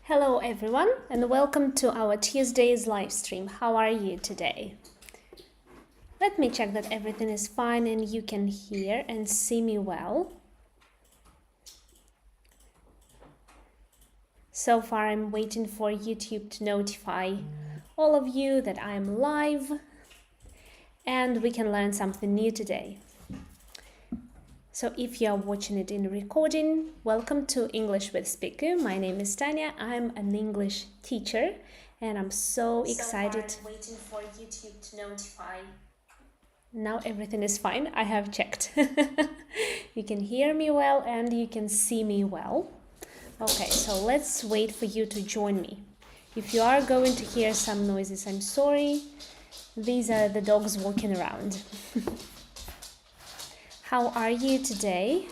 Hello everyone and welcome to our Tuesday's live stream. How are you today? Let me check that everything is fine and you can hear and see me well. So far I'm waiting for YouTube to notify all of you that I'm live and we can learn something new today. So if you are watching it in recording, welcome to English with SpeakaYou. My name is Tanya. I'm an English teacher and I'm so excited. So far I'm waiting for YouTube to notify. Now everything is fine. I have checked. You can hear me well and you can see me well. Okay, so let's wait for you to join me. If you are going to hear some noises, I'm sorry. These are the dogs walking around. How are you today?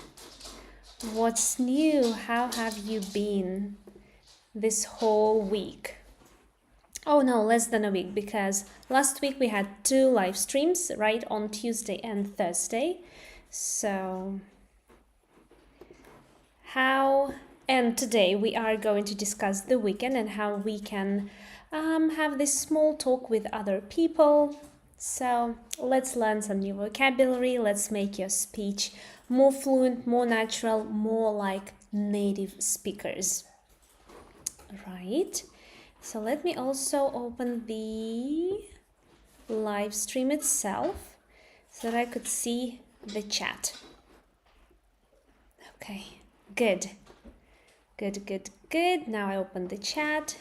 What's new? How have you been this whole week? Oh no, less than a week, because last week we had 2 live streams, right, on Tuesday and Thursday. So and today we are going to discuss the weekend and how we can have this small talk with other people. So let's learn some new vocabulary. Let's make your speech more fluent, more natural, more like native speakers. Right. So let me also open the live stream itself so that I could see the chat. Okay, good. Good. Now I open the chat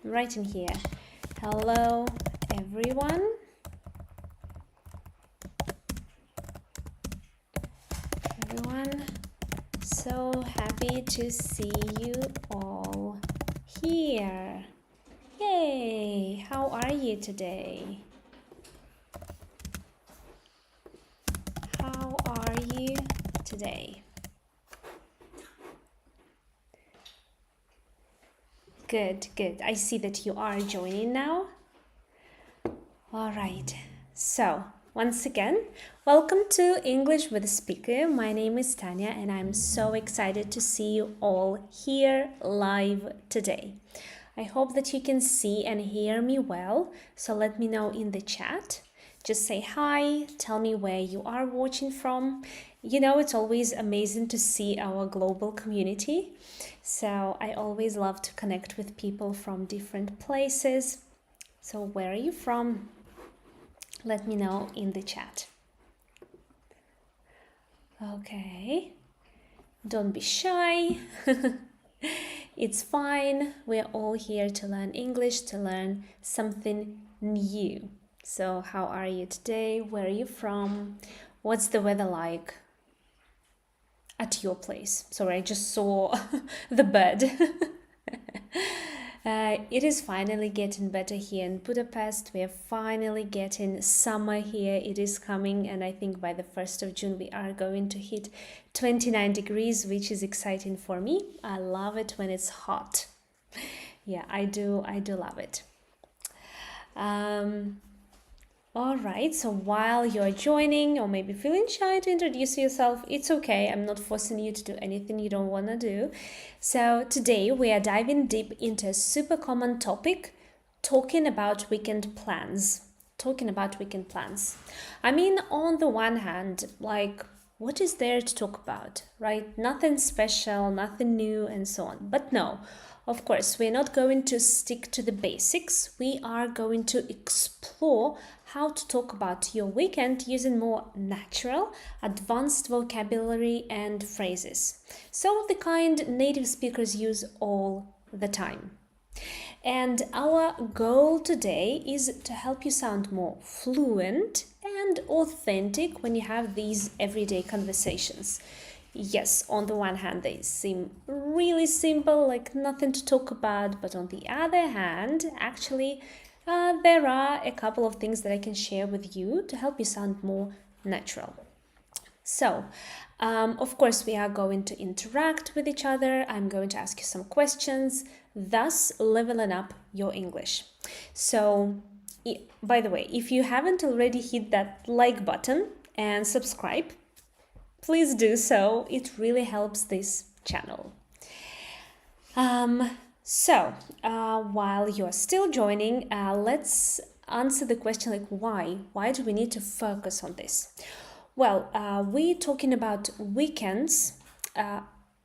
right in here. Hello, everyone. So happy to see you all here. Yay! How are you today? How are you today? Good. I see that you are joining now. All right. So, once again, welcome to English with SpeakaYou. My name is Tanya and I'm so excited to see you all here live today. I hope that you can see and hear me well, so let me know in the chat. Just say hi, tell me where you are watching from. You know, it's always amazing to see our global community. So I always love to connect with people from different places. So where are you from? Let me know in the chat. Okay, don't be shy. It's fine. We're all here to learn English, to learn something new. So how are you today? Where are you from? What's the weather like at your place? Sorry, I just saw the bird. It is finally getting better here in Budapest. We are finally getting summer here. It is coming, and I think by the 1st of June we are going to hit 29 degrees, which is exciting for me. I love it when it's hot. Yeah, I do love it. All right, so while you're joining or maybe feeling shy to introduce yourself, it's okay. I'm not forcing you to do anything you don't want to do. So today we are diving deep into a super common topic, talking about weekend plans. I mean, on the one hand, like, what is there to talk about, right? Nothing special, nothing new, and so on. But no, of course, we're not going to stick to the basics. We are going to explore how to talk about your weekend using more natural, advanced vocabulary and phrases. So the kind native speakers use all the time. And our goal today is to help you sound more fluent and authentic when you have these everyday conversations. Yes, on the one hand, they seem really simple, like nothing to talk about, but on the other hand, actually, there are a couple of things that I can share with you to help you sound more natural. So, of course, we are going to interact with each other. I'm going to ask you some questions, thus leveling up your English. So, by the way, if you haven't already hit that like button and subscribe, please do so. It really helps this channel. So, while you're still joining, let's answer the question like why? Why do we need to focus on this? Well, we're talking about weekends.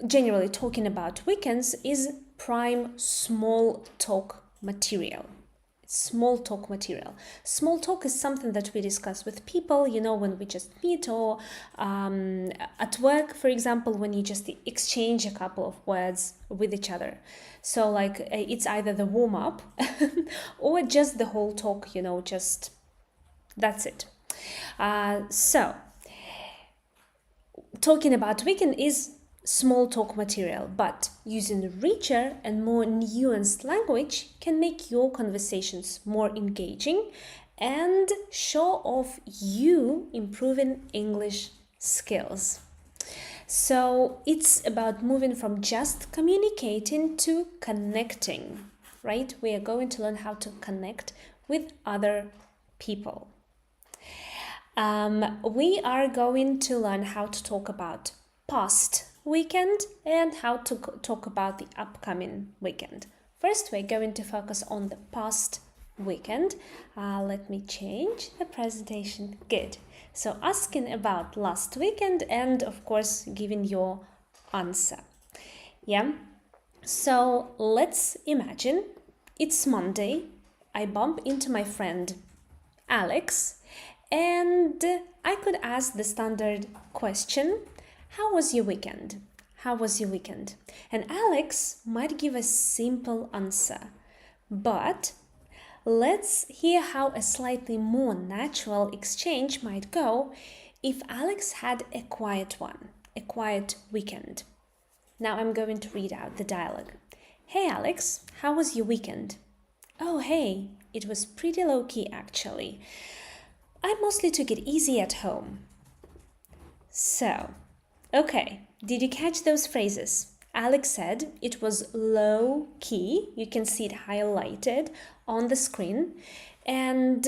Generally, talking about weekends is prime small talk material. Small talk material. Small talk is something that we discuss with people, when we just meet, or at work, for example, when you just exchange a couple of words with each other. So, like, it's either the warm up or just the whole talk, just that's it. So, talking about weekend is small talk material, but using richer and more nuanced language can make your conversations more engaging and show off you improving English skills. So it's about moving from just communicating to connecting, right? We are going to learn how to connect with other people. We are going to learn how to talk about past weekend and how to talk about the upcoming weekend. First, we're going to focus on the past weekend. Let me change the presentation. Good. So asking about last weekend and of course giving your answer. Yeah. So let's imagine it's Monday. I bump into my friend Alex and I could ask the standard question, how was your weekend? How was your weekend? And Alex might give a simple answer, but let's hear how a slightly more natural exchange might go if Alex had a quiet one, a quiet weekend. Now I'm going to read out the dialogue. Hey Alex, how was your weekend? Oh hey, it was pretty low-key actually. I mostly took it easy at home. So, okay, did you catch those phrases? Alex said it was low key. You can see it highlighted on the screen. And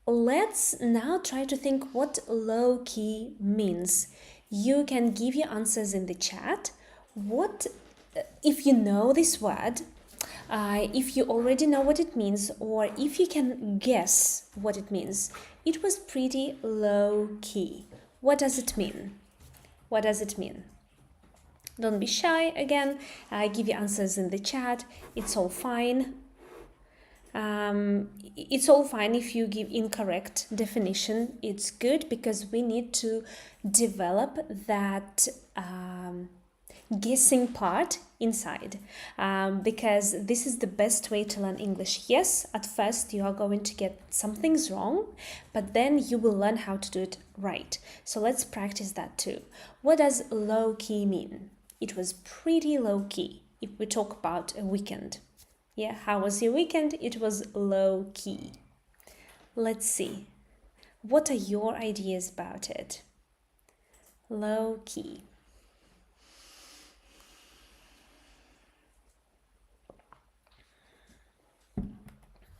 let's now try to think what low key means. You can give your answers in the chat. What, if you know this word, if you already know what it means, or if you can guess what it means. It was pretty low key. What does it mean? What does it mean? Don't be shy again. Give your answers in the chat. It's all fine. It's all fine if you give incorrect definition. It's good because we need to develop that guessing part inside, because this is the best way to learn English. Yes, at first you are going to get some things wrong, but then you will learn how to do it right. So let's practice that too. What does low key mean? It was pretty low key if we talk about a weekend. Yeah, how was your weekend? It was low key. Let's see. What are your ideas about it? Low key.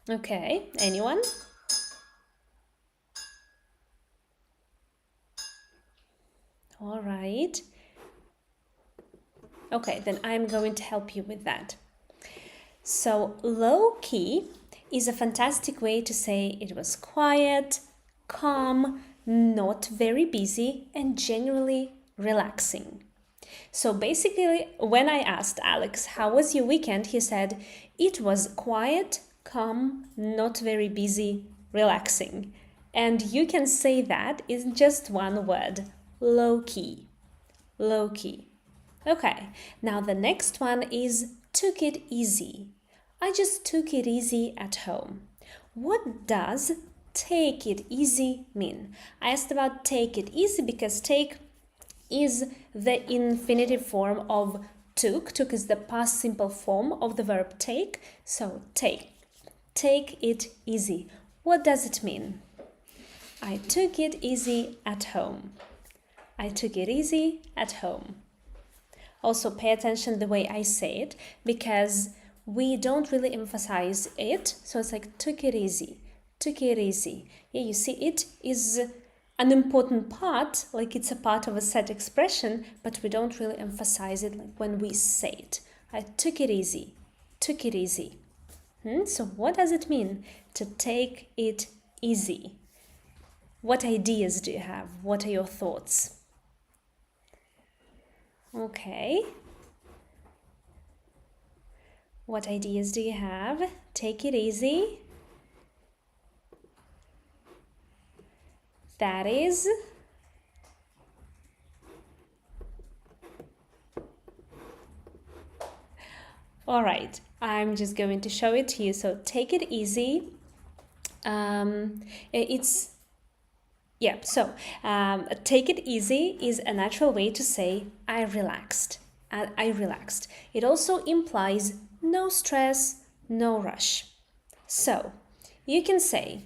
Okay, anyone? All right. Okay, then I'm going to help you with that. So low key is a fantastic way to say it was quiet, calm, not very busy, and generally relaxing. So basically, when I asked Alex, how was your weekend? He said, it was quiet, calm, not very busy, relaxing. And you can say that in just one word, low key. Low key. Okay, now the next one is took it easy. I just took it easy at home. What does take it easy mean? I asked about take it easy because take is the infinitive form of took. Took is the past simple form of the verb take. So take. Take it easy. What does it mean? I took it easy at home. I took it easy at home. Also pay attention the way I say it because we don't really emphasize it. So it's like took it easy. Took it easy. Yeah, you see it is an important part, like it's a part of a set expression, but we don't really emphasize it like when we say it. I took it easy. took it easy. So what does it mean to take it easy? What ideas do you have? What are your thoughts? Okay. What ideas do you have? Take it easy. That is all right. I'm just going to show it to you. So take it easy. Take it easy is a natural way to say I relaxed. I relaxed. It also implies no stress, no rush. So you can say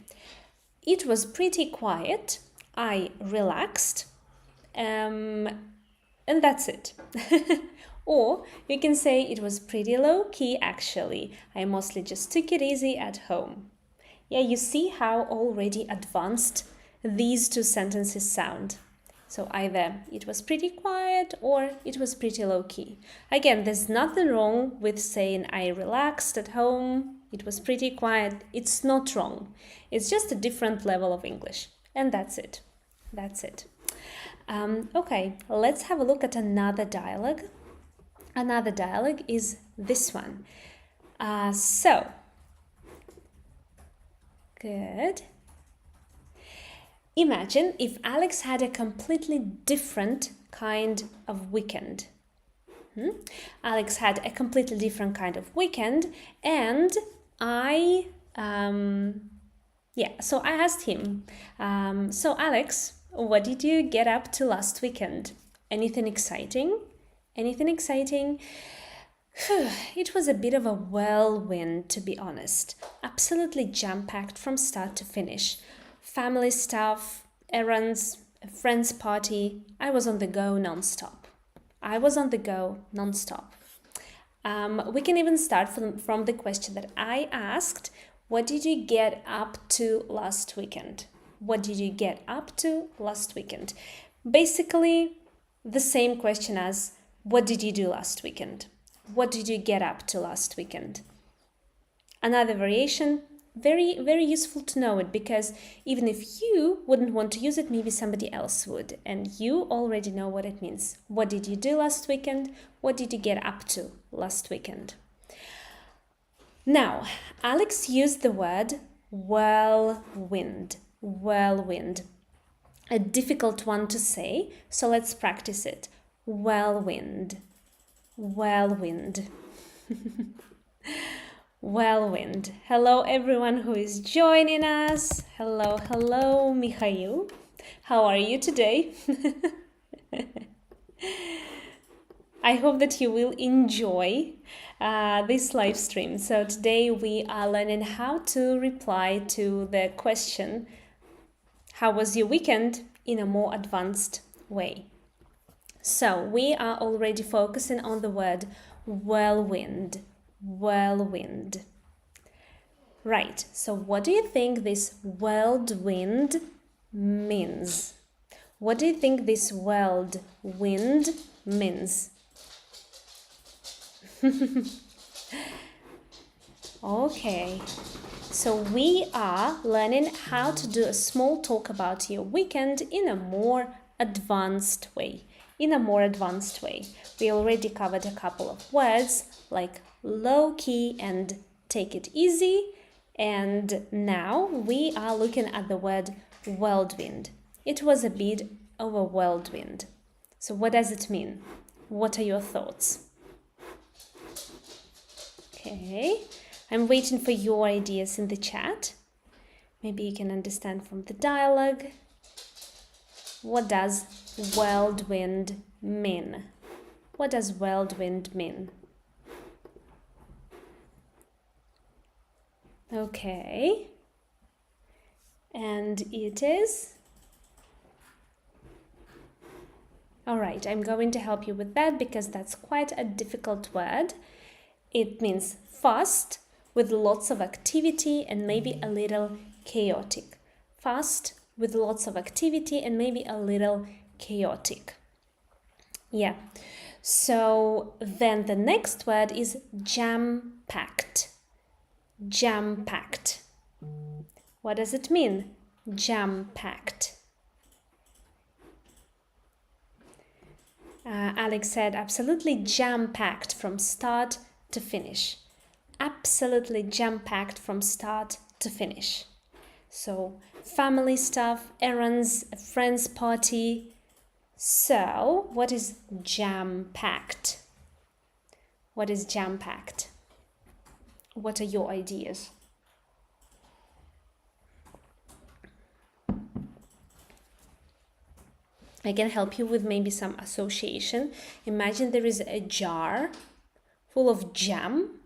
it was pretty quiet. I relaxed. And that's it. Or you can say it was pretty low key actually. I mostly just took it easy at home. Yeah, you see how already advanced these two sentences sound. So either it was pretty quiet or it was pretty low key. Again, there's nothing wrong with saying I relaxed at home, it was pretty quiet. It's not wrong. It's just a different level of English. And that's it. That's it. Okay, let's have a look at another dialogue. Another dialogue is this one. Good. Imagine if Alex had a completely different kind of weekend. Alex had a completely different kind of weekend, and so I asked him, so Alex, what did you get up to last weekend? Anything exciting? Anything exciting? It was a bit of a whirlwind, to be honest. Absolutely jam-packed from start to finish. Family stuff, errands, a friend's party. I was on the go non-stop. We can even start from the question that I asked. What did you get up to last weekend? What did you get up to last weekend? Basically, the same question as what did you do last weekend? What did you get up to last weekend? Another variation, very, very useful to know it, because even if you wouldn't want to use it, maybe somebody else would, and you already know what it means. What did you do last weekend? What did you get up to last weekend? Now, Alex used the word whirlwind. Whirlwind. A difficult one to say, so let's practice it. Whirlwind. Whirlwind. Whirlwind. Hello everyone who is joining us. Hello, Mikhail. How are you today? I hope that you will enjoy this live stream. So today we are learning how to reply to the question, how was your weekend, in a more advanced way. So we are already focusing on the word whirlwind. Whirlwind. Right, so what do you think this whirlwind means? What do you think this whirlwind means? Okay, so we are learning how to do a small talk about your weekend in a more advanced way. We already covered a couple of words like low-key and take it easy, and now we are looking at the word whirlwind. It was a bit of a whirlwind. So what does it mean? What are your thoughts? Okay, I'm waiting for your ideas in the chat. Maybe you can understand from the dialogue. What does whirlwind mean? What does whirlwind mean? Okay. And it is? All right, I'm going to help you with that because that's quite a difficult word. It means fast, with lots of activity and maybe a little chaotic. Fast, with lots of activity and maybe a little chaotic. Yeah, So then the next word is jam-packed. Jam-packed. What does it mean? Jam-packed. Alex said absolutely jam-packed from start to finish. Absolutely jam-packed from start to finish. So family stuff, errands, a friend's party. So what is jam-packed? What is jam-packed? What are your ideas? I can help you with maybe some association. Imagine there is a jar full of jam,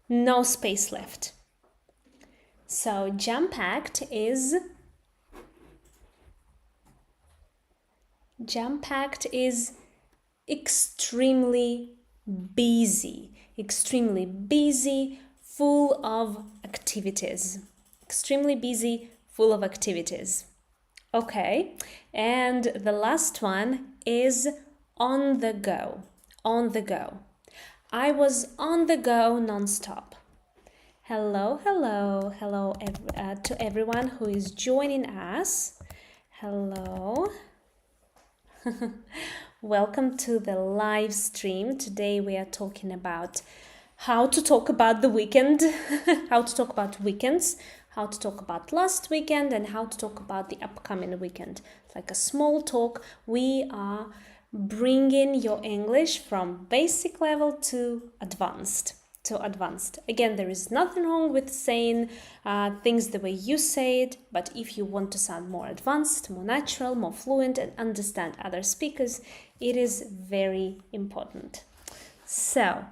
no space left. So jam-packed is extremely busy, full of activities. Extremely busy, full of activities. Okay, and the last one is on the go. On the go. I was on the go non-stop. Hello to everyone who is joining us. Hello. Welcome to the live stream. Today we are talking about how to talk about the weekend, how to talk about weekends, how to talk about last weekend, and how to talk about the upcoming weekend. It's like a small talk. We are bringing your English from basic level to advanced. Again, there is nothing wrong with saying things the way you say it, but if you want to sound more advanced, more natural, more fluent, and understand other speakers, it is very important. So,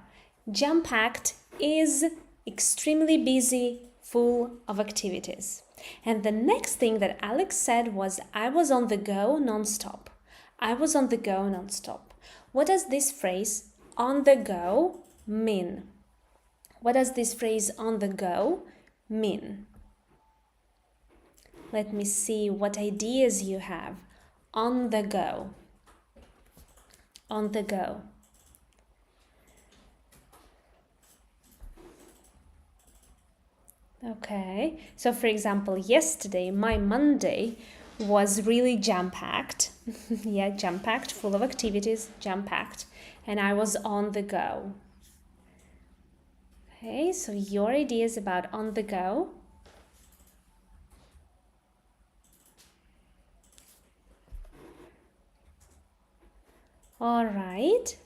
jam-packed is extremely busy, full of activities. And the next thing that Alex said was, I was on the go non-stop. I was on the go non-stop. What does this phrase, on the go, mean? What does this phrase, on the go, mean? Let me see what ideas you have. On the go. On the go. Okay, so for example, yesterday, my Monday was really jam-packed. Yeah, jam-packed, full of activities, jam-packed. And I was on the go. Okay, so your ideas about on the go. All right.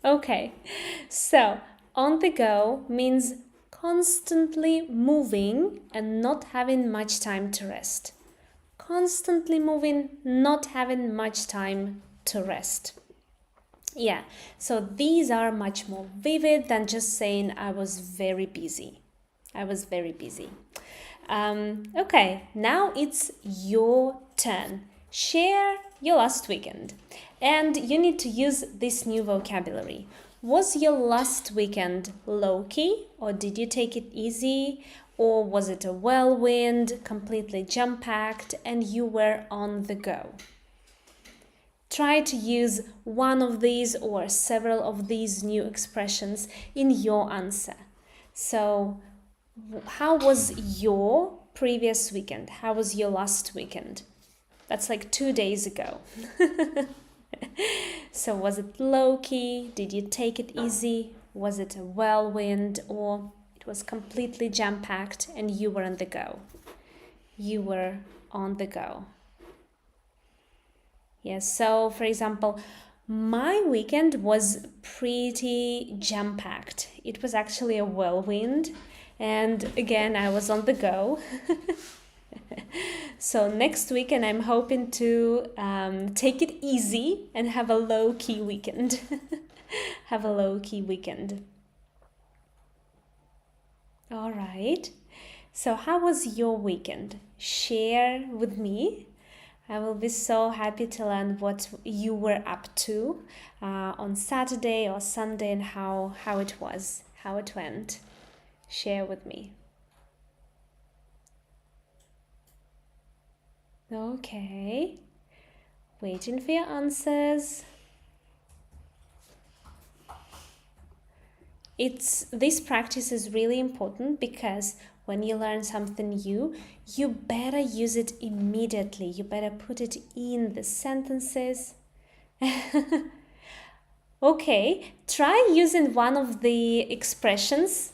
Okay, so on the go means constantly moving and not having much time to rest. Constantly moving, not having much time to rest. Yeah, so these are much more vivid than just saying I was very busy. I was very busy. Okay, now it's your turn. Share your last weekend. And you need to use this new vocabulary. Was your last weekend low-key, or did you take it easy? Or was it a whirlwind, completely jam-packed, and you were on the go? Try to use one of these or several of these new expressions in your answer. So, how was your previous weekend? How was your last weekend? That's like 2 days ago. So was it low-key? Did you take it easy? Was it a whirlwind, or it was completely jam-packed and you were on the go? You were on the go. Yes, so for example, my weekend was pretty jam-packed. It was actually a whirlwind, and again, I was on the go. So next weekend, I'm hoping to take it easy and have a low-key weekend. Have a low-key weekend. All right. So how was your weekend? Share with me. I will be so happy to learn what you were up to on Saturday or Sunday and how it was, how it went. Share with me. Okay. Waiting for your answers. This practice is really important because when you learn something new, you better use it immediately. You better put it in the sentences. Okay, try using one of the expressions.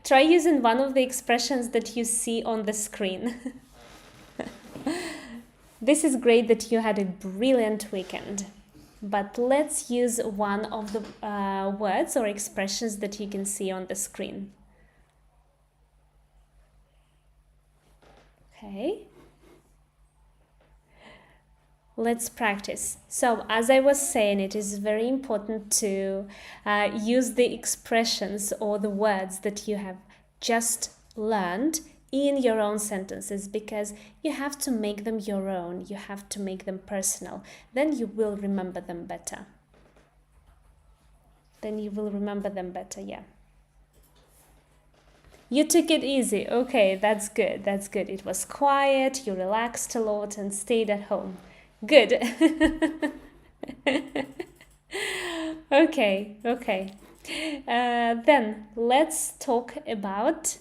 Try using one of the expressions that you see on the screen. This is great that you had a brilliant weekend. But let's use one of the words or expressions that you can see on the screen. Okay. Let's practice. So, as I was saying, it is very important to use the expressions or the words that you have just learned in your own sentences, because you have to make them your own. You have to make them personal. Then you will remember them better. Yeah. You took it easy. Okay, that's good. It was quiet, you relaxed a lot and stayed at home. Good. Okay. Then let's talk about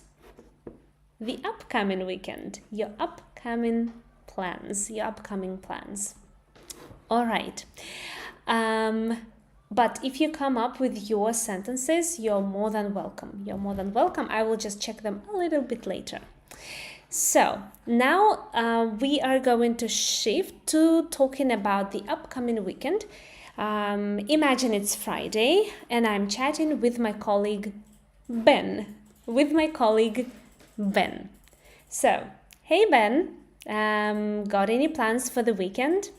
the upcoming weekend, your upcoming plans. All right. But if you come up with your sentences, you're more than welcome. I will just check them a little bit later. So now we are going to shift to talking about the upcoming weekend. Imagine it's Friday and I'm chatting with my colleague Ben. So, hey Ben, got any plans for the weekend?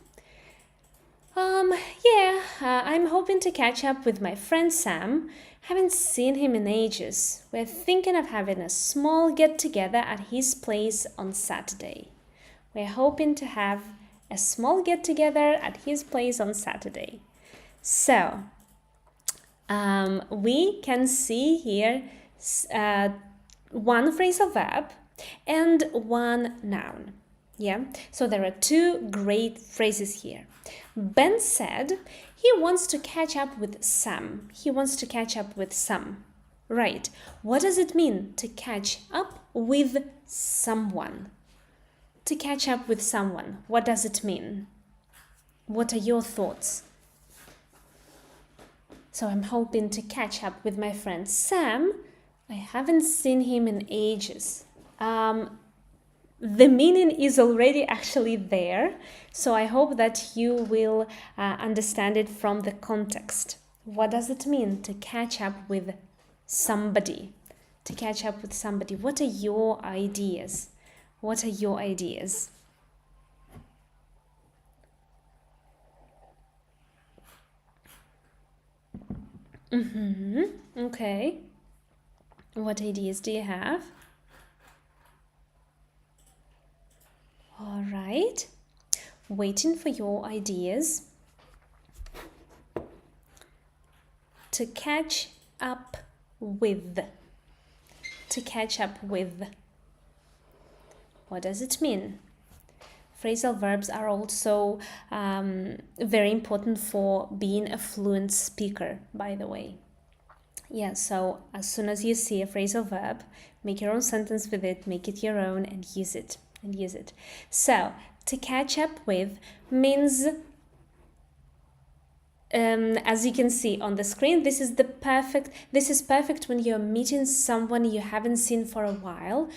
Yeah, I'm hoping to catch up with my friend Sam. Haven't seen him in ages. We're thinking of having a small get-together at his place on Saturday. So, we can see here one phrasal verb and one noun. Yeah, so there are two great phrases here. Ben said he wants to catch up with Sam. Right. What does it mean to catch up with someone? What does it mean? What are your thoughts? So I'm hoping to catch up with my friend Sam. I haven't seen him in ages. The meaning is already actually there, so I hope that you will understand it from the context. What does it mean to catch up with somebody? What are your ideas? Okay. What ideas do you have? All right. Waiting for your ideas. To catch up with. What does it mean? Phrasal verbs are also very important for being a fluent speaker, by the way. Yeah, so as soon as you see a phrasal verb, make your own sentence with it, make it your own and use it. So, to catch up with means, as you can see on the screen, this is perfect when you're meeting someone you haven't seen for a while,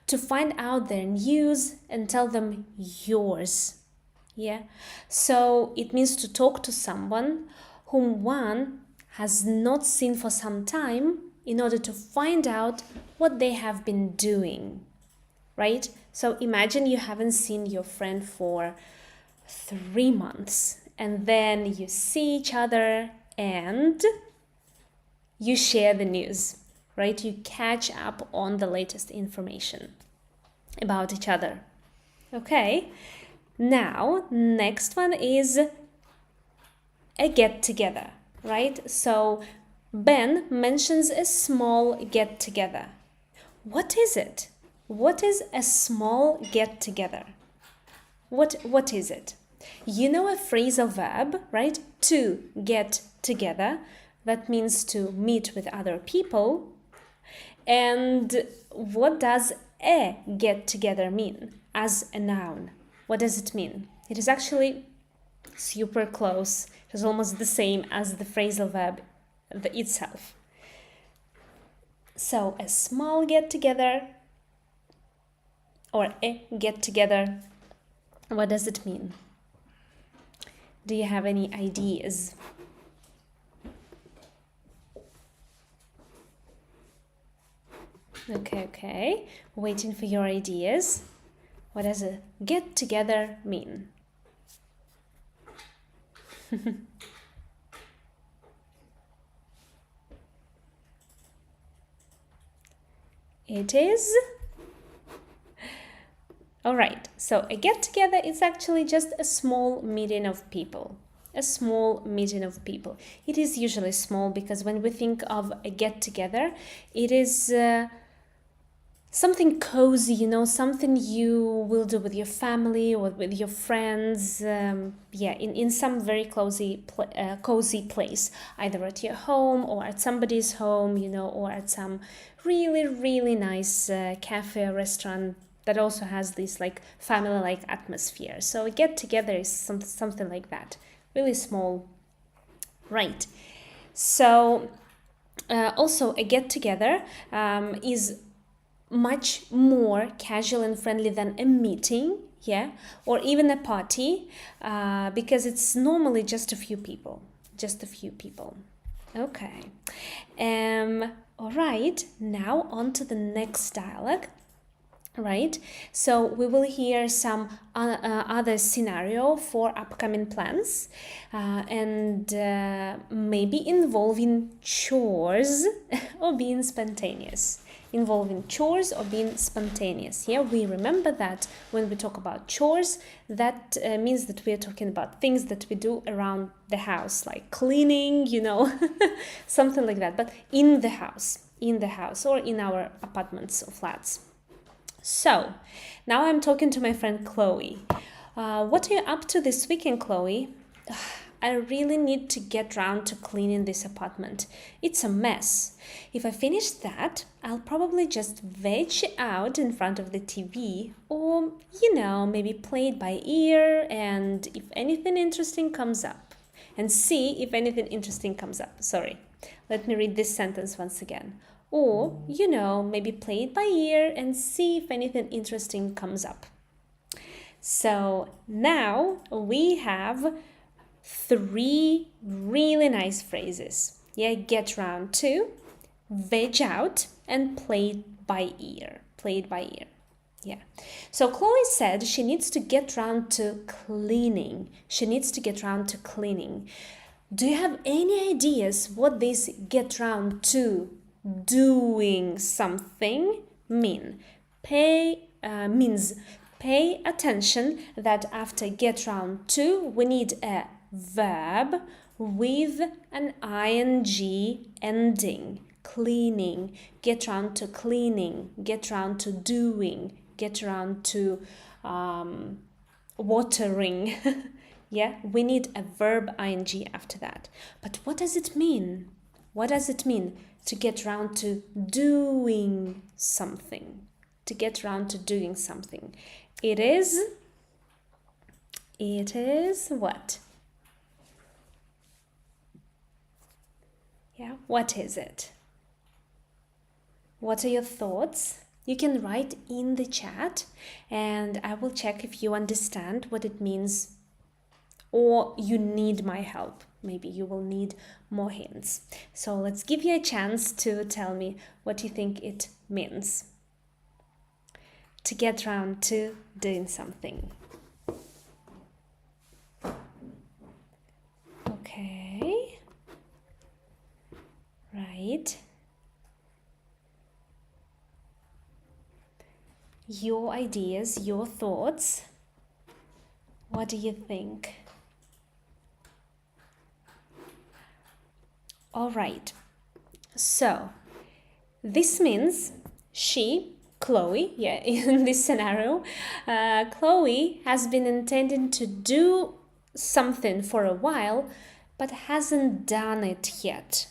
to find out their news and tell them yours. Yeah, so it means to talk to someone whom one has not seen for some time in order to find out what they have been doing, right? So imagine you haven't seen your friend for 3 months and then you see each other and you share the news, right? You catch up on the latest information about each other. Okay, now next one is a get-together, right? So Ben mentions a small get-together. What is it? What is a small get-together? What is it? You know a phrasal verb, right? To get together. That means to meet with other people. And what does a get together mean as a noun? What does it mean? It is actually super close. It is almost the same as the phrasal verb itself. So a small get together or a get together, what does it mean? Do you have any ideas? Okay. Waiting for your ideas. What does a get together mean? It is... Alright, so a get-together is actually just a small meeting of people. A small meeting of people. It is usually small because when we think of a get-together, it is something cozy, you know, something you will do with your family or with your friends. In some very cozy place, either at your home or at somebody's home, you know, or at some really, really nice cafe or restaurant that also has this like family-like atmosphere. So a get-together is something like that, really small, right? So also a get-together is much more casual and friendly than a meeting, yeah, or even a party, because it's normally just a few people. Okay. All right, now on to the next dialogue. Right, so we will hear some other scenario for upcoming plans and maybe involving chores or being spontaneous. Yeah, we remember that when we talk about chores, that means that we're talking about things that we do around the house, like cleaning, you know, something like that, but in the house or in our apartments or flats. So, now I'm talking to my friend Chloe. What are you up to this weekend, Chloe? I really need to get round to cleaning this apartment. It's a mess. If I finish that, I'll probably just veg out in front of the TV or, you know, maybe play it by ear and if anything interesting comes up. Sorry, let me read this sentence once again. Or, you know, maybe play it by ear and see if anything interesting comes up. So now we have 3 really nice phrases. Yeah, get round to, veg out, and play it by ear. Yeah. So Chloe said she needs to get round to cleaning. Do you have any ideas what this get round to doing something mean? Means pay attention that after get round to we need a verb with an ing ending. Cleaning, get round to cleaning, get round to doing, get round to watering. Yeah, we need a verb ing after that. But what does it mean? To get round to doing something? It is what? Yeah, what is it? What are your thoughts? You can write in the chat and I will check if you understand what it means or you need my help. Maybe you will need more hints. So let's give you a chance to tell me what you think it means. To get round to doing something. Okay. Right. Your ideas, your thoughts. What do you think? All right. So, this means she Chloe, yeah, in this scenario, Chloe has been intending to do something for a while, but hasn't done it yet.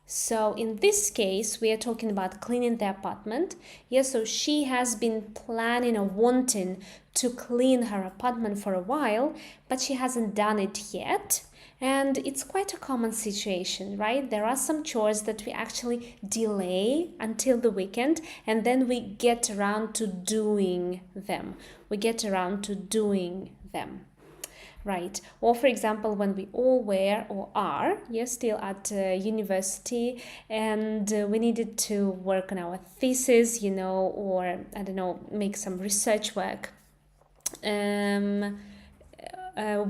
So in this case, we are talking about cleaning the apartment. Yeah, so she has been planning or wanting to clean her apartment for a while, but she hasn't done it yet. And it's quite a common situation, right? There are some chores that we actually delay until the weekend, and then we get around to doing them. We get around to doing them. Right. Or for example, when we all were or are, yes, still at university, and we needed to work on our thesis, or I don't know, make some research work.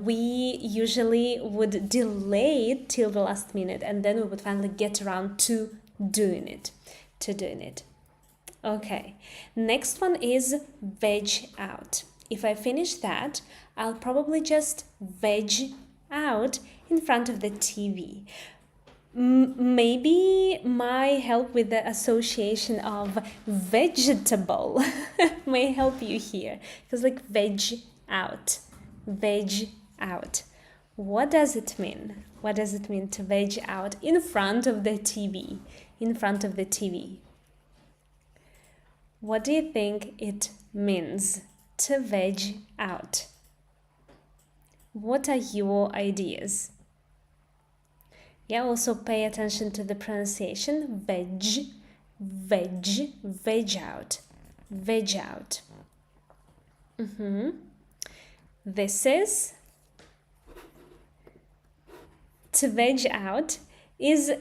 We usually would delay it till the last minute, and then we would finally get around to doing it. Okay, next one is veg out. If I finish that, I'll probably just veg out in front of the TV. Maybe my help with the association of vegetable may help you here, because like veg out. What does it mean? What does it mean to veg out in front of the TV? In front of the TV. What do you think it means to veg out? What are your ideas? Yeah, also pay attention to the pronunciation. Veg out. This is to veg out is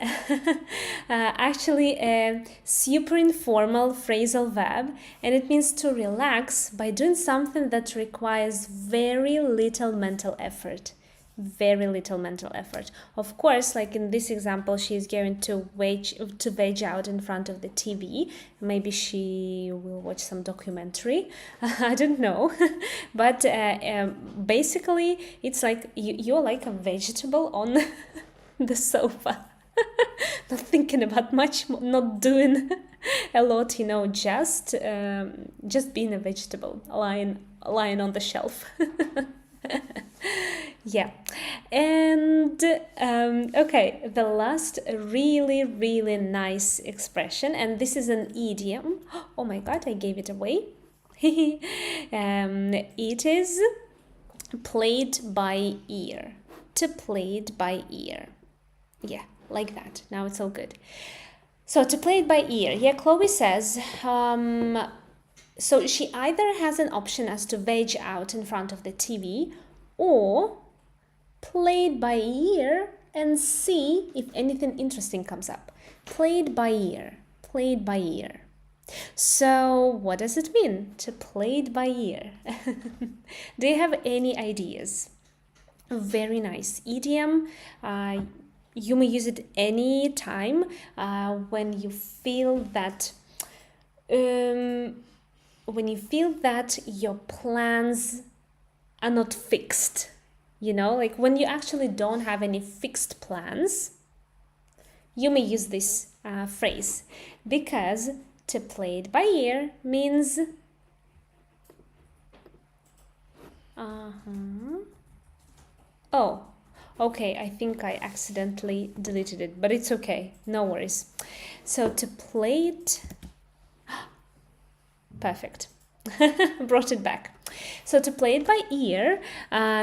actually a super informal phrasal verb, and it means to relax by doing something that requires very little mental effort. Of course, like in this example, she's going to veg out in front of the TV. Maybe she will watch some documentary. I don't know. But basically, it's like you're like a vegetable on the sofa. Not thinking about much, not doing a lot, just being a vegetable, lying on the shelf. Yeah. And okay, the last really, really nice expression, and this is an idiom. Oh my god, I gave it away. It is played by ear. To play it by ear. Yeah, like that. Now it's all good. So to play it by ear, yeah, Chloe says, so she either has an option as to veg out in front of the TV, or play it by ear and see if anything interesting comes up. Play it by ear. So what does it mean to play it by ear? Do you have any ideas? Very nice idiom. You may use it any time when you feel that your plans are not fixed. Like when you actually don't have any fixed plans, you may use this phrase, because to play it by ear means oh, okay, I think I accidentally deleted it, but it's okay, no worries. So to play it, perfect. Brought it back. So to play it by ear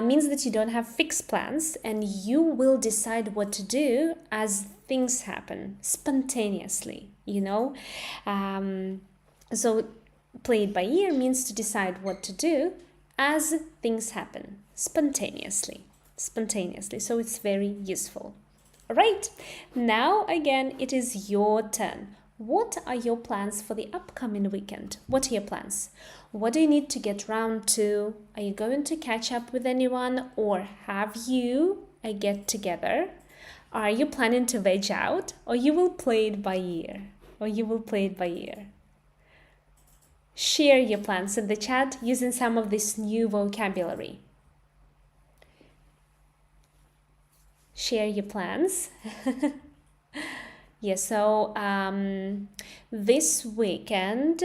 means that you don't have fixed plans, and you will decide what to do as things happen spontaneously, So play it by ear means to decide what to do as things happen spontaneously. So it's very useful. All right, now again, it is your turn. What are your plans for the upcoming weekend? What are your plans? What do you need to get round to? Are you going to catch up with anyone, or have you a get together? Are you planning to veg out, or you will play it by ear? Share your plans in the chat using some of this new vocabulary. Share your plans. Yeah, so this weekend,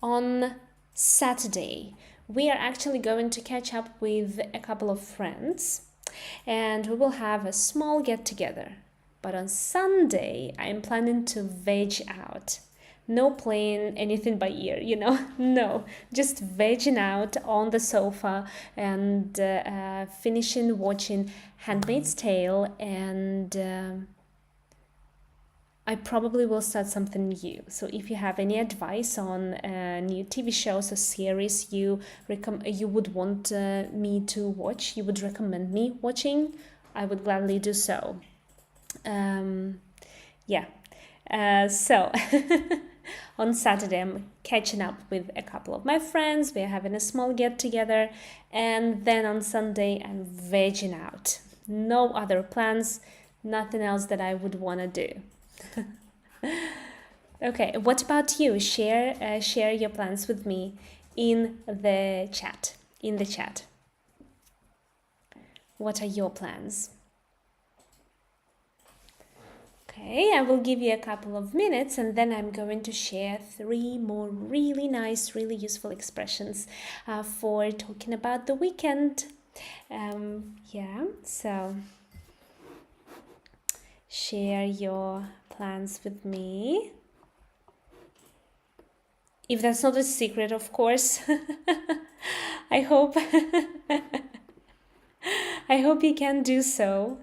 on Saturday, we are actually going to catch up with a couple of friends and we will have a small get together. But on Sunday, I'm planning to veg out. No playing anything by ear, no, just vegging out on the sofa and finishing watching Handmaid's Tale, and I probably will start something new. So if you have any advice on new TV shows or series you would want me to watch, you would recommend me watching, I would gladly do so. So on Saturday I'm catching up with a couple of my friends. We're having a small get together, and then on Sunday I'm vegging out. No other plans, nothing else that I would want to do. Okay, what about you? Share your plans with me in the chat. What are your plans? Okay, I will give you a couple of minutes and then I'm going to share 3 more really nice, really useful expressions for talking about the weekend. So share your plans with me. If that's not a secret, of course. I hope you can do so.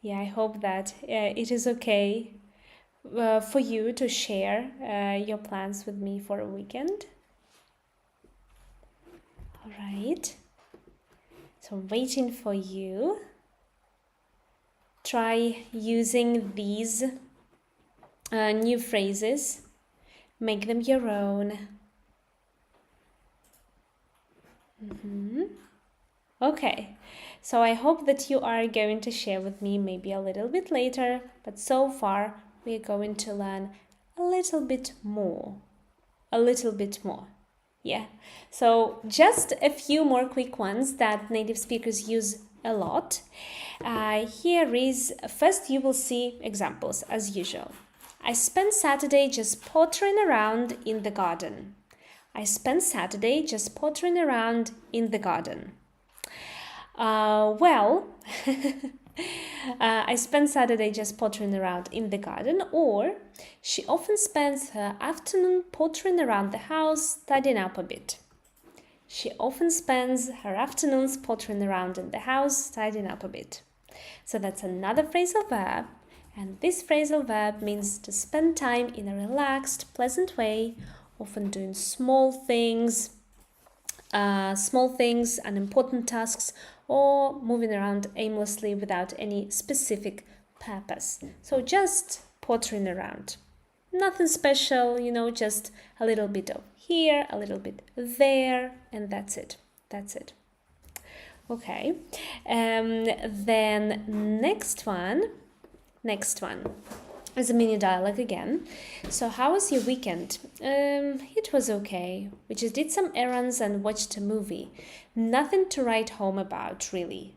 Yeah, I hope that it is okay for you to share your plans with me for a weekend. All right. So I'm waiting for you. Try using these new phrases. Make them your own. Okay, so I hope that you are going to share with me maybe a little bit later, but so far we're going to learn a little bit more. Yeah, so just a few more quick ones that native speakers use a lot. Here is, first you will see examples as usual. I spent Saturday just pottering around in the garden. I spent Saturday just pottering around in the garden. I spent Saturday just pottering around in the garden, or she often spends her afternoon pottering around the house, tidying up a bit. She often spends her afternoons pottering around in the house, tidying up a bit. So that's another phrasal verb, and this phrasal verb means to spend time in a relaxed, pleasant way, often doing small things, unimportant tasks, or moving around aimlessly without any specific purpose. So just pottering around. Nothing special, just a little bit of here, a little bit there, and that's it. Okay. Then next one is a mini dialogue again. So how was your weekend? It was okay. We just did some errands and watched a movie. Nothing to write home about, really.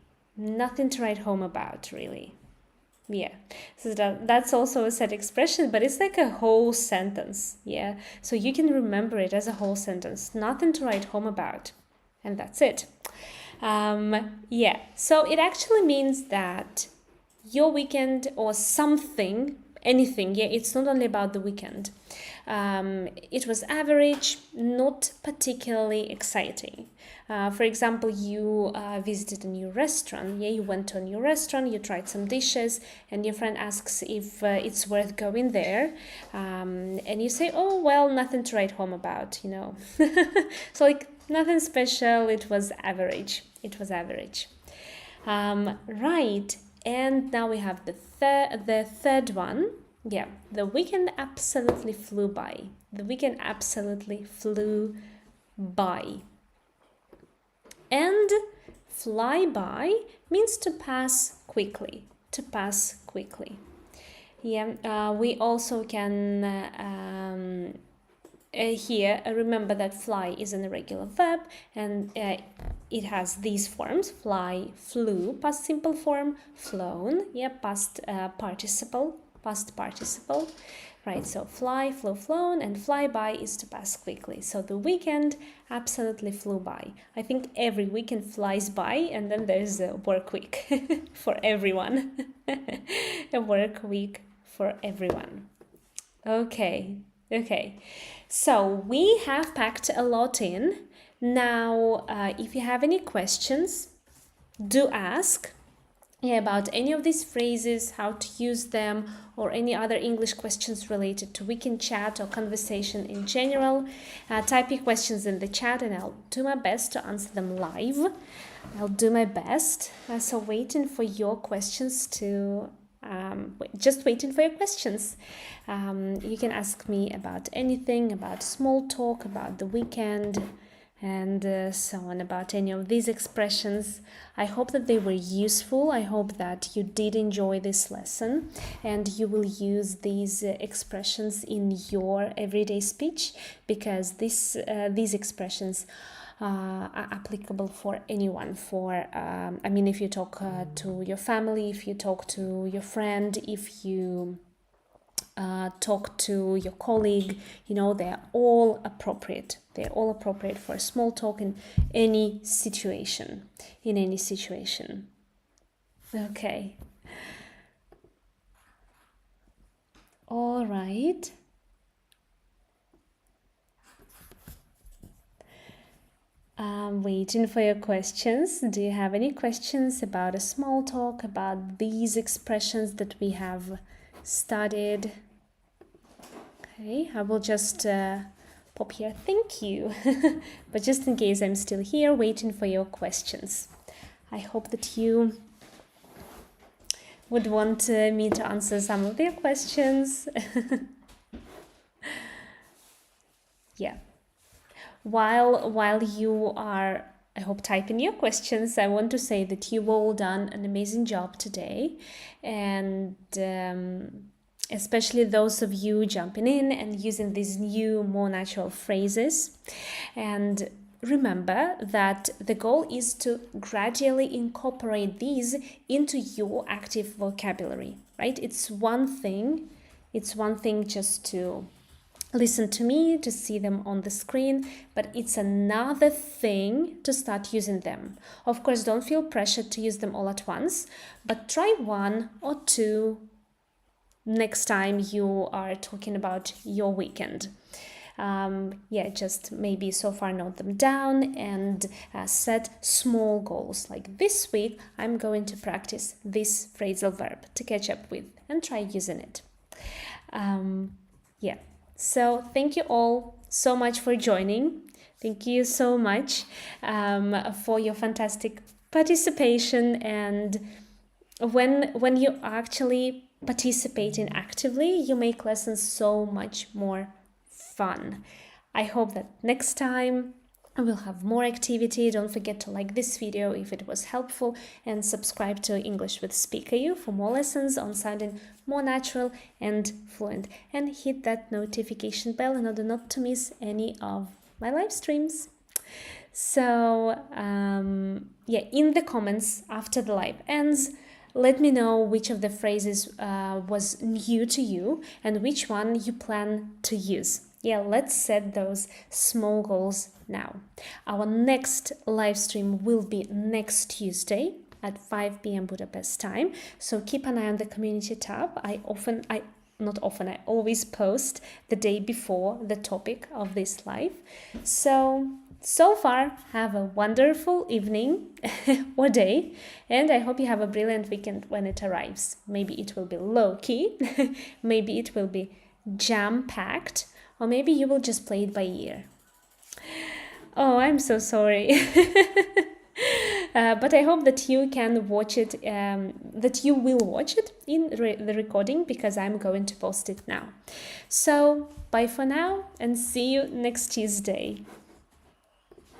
Yeah, so that's also a set expression, but it's like a whole sentence. Yeah, so you can remember it as a whole sentence. Nothing to write home about. And that's it. So it actually means that your weekend or something, anything, it's not only about the weekend. It was average, not particularly exciting. For example, you visited a new restaurant. You went to a new restaurant, you tried some dishes, and your friend asks if it's worth going there. And you say, oh, well, nothing to write home about, So like nothing special, it was average. Right. And now we have the third one. Yeah, the weekend absolutely flew by. And fly by means to pass quickly. Yeah, we also can here remember that fly is an irregular verb, and it has these forms: fly, flew, past simple form, flown, past participle, right? So fly, flew, flown, and fly by is to pass quickly. So the weekend absolutely flew by. I think every weekend flies by, and then there's a work week for everyone. A work week for everyone. Okay. So we have packed a lot in. Now, if you have any questions, do ask about any of these phrases, how to use them, or any other English questions related to weekend chat or conversation in general. Type your questions in the chat and I'll do my best to answer them live. I'll do my best. So waiting for your questions to... just waiting for your questions. You can ask me about anything, about small talk, about the weekend, and so on, about any of these expressions. I hope that they were useful. I hope that you did enjoy this lesson and you will use these expressions in your everyday speech, because these expressions are applicable for anyone. I mean, if you talk to your family, if you talk to your friend, if you talk to your colleague, they're all appropriate. They're all appropriate for small talk in any situation. Okay. All right. I'm waiting for your questions. Do you have any questions about a small talk, about these expressions that we have studied? Okay, I will just pop here, thank you. But just in case, I'm still here waiting for your questions. I hope that you would want me to answer some of their questions. Yeah. While you are, I hope, typing your questions, I want to say that you've all done an amazing job today, and especially those of you jumping in and using these new, more natural phrases. And remember that the goal is to gradually incorporate these into your active vocabulary, right? It's one thing just to listen to me, to see them on the screen, but it's another thing to start using them. Of course, don't feel pressured to use them all at once, but try one or two next time you are talking about your weekend. Just maybe so far note them down and set small goals. Like this week, I'm going to practice this phrasal verb to catch up with and try using it. So thank you all so much for joining. Thank you so much for your fantastic participation. And when you actually participating actively, you make lessons so much more fun. I hope that next time we'll have more activity. Don't forget to like this video if it was helpful, and subscribe to English with SpeakaYou for more lessons on sounding more natural and fluent, and hit that notification bell in order not to miss any of my live streams. So in the comments after the live ends, let me know which of the phrases was new to you and which one you plan to use. Let's set those small goals now. Our next live stream will be next Tuesday at 5 p.m. Budapest time. So keep an eye on the community tab. I always post the day before the topic of this live. So far, have a wonderful evening or day, and I hope you have a brilliant weekend when it arrives. Maybe it will be low-key, maybe it will be jam-packed, or maybe you will just play it by ear. Oh, I'm so sorry. But I hope that you can watch it, that you will watch it in the recording, because I'm going to post it now. So, bye for now, and see you next Tuesday.